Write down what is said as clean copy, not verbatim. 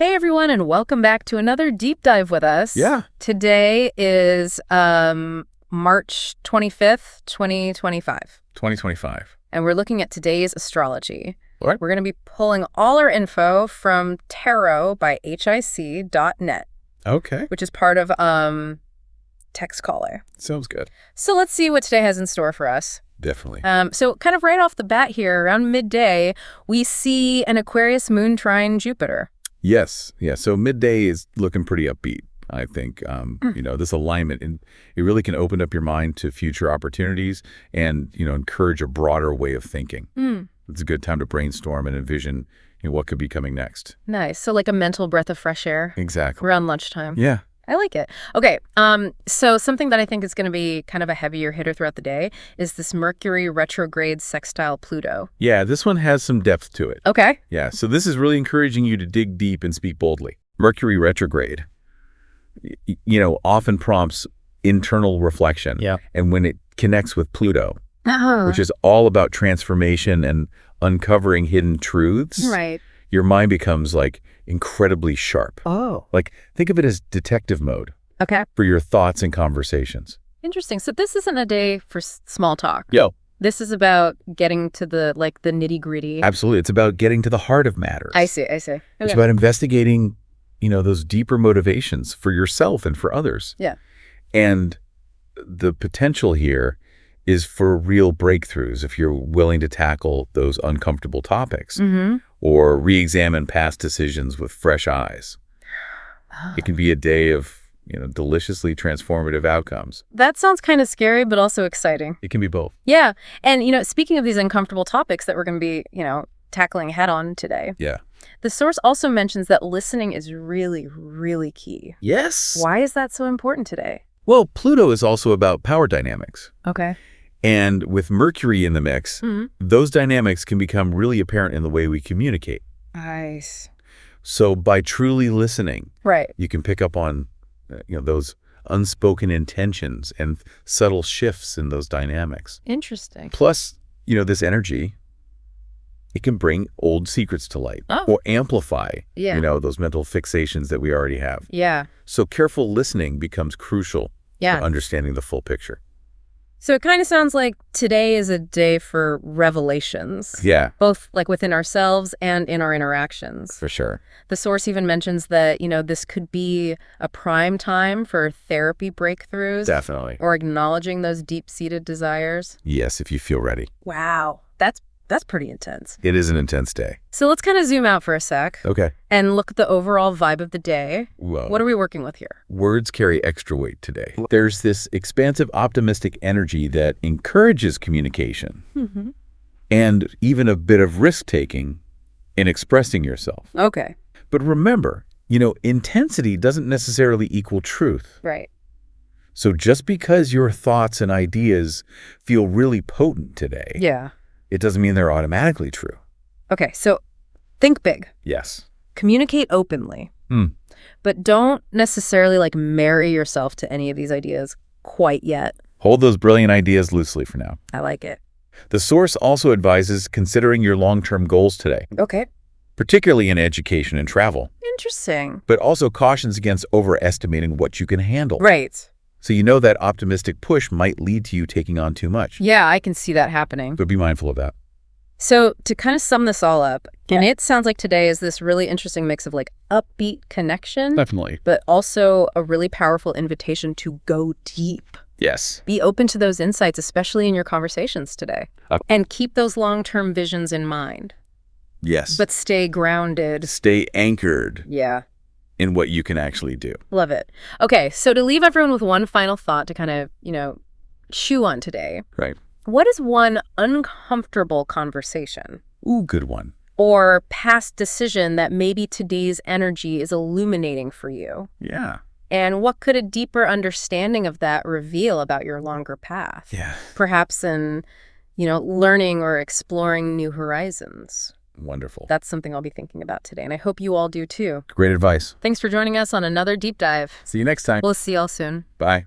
Hey everyone, and welcome back to another deep dive with us. Yeah. Today is March 25th, 2025. 2025. And we're looking at today's astrology. All right. We're going to be pulling all our info from Tarot by HIC.net, Okay. which is part of Text Caller. Sounds good. So let's see what today has in store for us. Definitely. So kind of right off the bat here, around midday, we see an Aquarius moon trine Jupiter. Yes. Yeah. So midday is looking pretty upbeat, I think. This alignment, and it really can open up your mind to future opportunities and, encourage a broader way of thinking. It's a good time to brainstorm and envision what could be coming next. Nice. So like a mental breath of fresh air. Exactly. Around lunchtime. Yeah. I like it. Okay, so something that I think is going to be kind of a heavier hitter throughout the day is this Mercury retrograde sextile Pluto. Yeah, this one has some depth to it. Okay. Yeah, so this is really encouraging you to dig deep and speak boldly. Mercury retrograde, often prompts internal reflection. Yeah. And when it connects with Pluto, Uh-huh. which is all about transformation and uncovering hidden truths, Right. your mind becomes incredibly sharp. Oh. Think of it as detective mode Okay. for your thoughts and conversations. Interesting. So this isn't a day for small talk. Yo, This is about getting to the nitty-gritty. absolutely. It's about getting to the heart of matters. I see. It's Okay. about investigating, those deeper motivations for yourself and for others. Yeah. And the potential here is for real breakthroughs if you're willing to tackle those uncomfortable topics or re-examine past decisions with fresh eyes. It can be a day of, deliciously transformative outcomes. That sounds kind of scary, but also exciting. It can be both. Yeah. And, speaking of these uncomfortable topics that we're going to be, tackling head on today. Yeah. The source also mentions that listening is really, really key. Yes. Why is that so important today? Well, Pluto is also about power dynamics. Okay. And with Mercury in the mix, those dynamics can become really apparent in the way we communicate. Nice. So by truly listening, Right. you can pick up on, those unspoken intentions and subtle shifts in those dynamics. Interesting. Plus, this energy, it can bring old secrets to light or amplify, Yeah. those mental fixations that we already have. Yeah. So careful listening becomes crucial Yeah. for understanding the full picture. So it kind of sounds like today is a day for revelations. Yeah, Both within ourselves and in our interactions. for sure. The source even mentions that, this could be a prime time for therapy breakthroughs. Definitely. Or acknowledging those deep-seated desires. Yes, if you feel ready. Wow. That's pretty intense. It is an intense day. So let's kind of zoom out for a sec Okay. and look at the overall vibe of the day. Whoa. What are we working with here? Words carry extra weight today. There's this expansive, optimistic energy that encourages communication and even a bit of risk-taking in expressing yourself. Okay. But remember, intensity doesn't necessarily equal truth. Right. So just because your thoughts and ideas feel really potent today, Yeah. it doesn't mean they're automatically true. Okay, so think big. Yes. Communicate openly. But don't necessarily marry yourself to any of these ideas quite yet. Hold those brilliant ideas loosely for now. I like it. The source also advises considering your long-term goals today, Okay. particularly in education and travel, Interesting. but also cautions against overestimating what you can handle. Right. So that optimistic push might lead to you taking on too much. Yeah, I can see that happening. But be mindful of that. So to kind of sum this all up, and it sounds like today is this really interesting mix of upbeat connection, Definitely. but also a really powerful invitation to go deep. Yes. Be open to those insights, especially in your conversations today. And keep those long-term visions in mind. Yes. But stay grounded. Stay anchored Yeah. in what you can actually do. Love it. Okay, so to leave everyone with one final thought to kind of, chew on today, Right. what is one uncomfortable conversation Ooh, good one. or past decision that maybe today's energy is illuminating for you? Yeah. And what could a deeper understanding of that reveal about your longer path? Yeah. Perhaps in, learning or exploring new horizons. Wonderful. That's something I'll be thinking about today, and I hope you all do too. Great advice. Thanks for joining us on another deep dive. See you next time. We'll see y'all soon. Bye.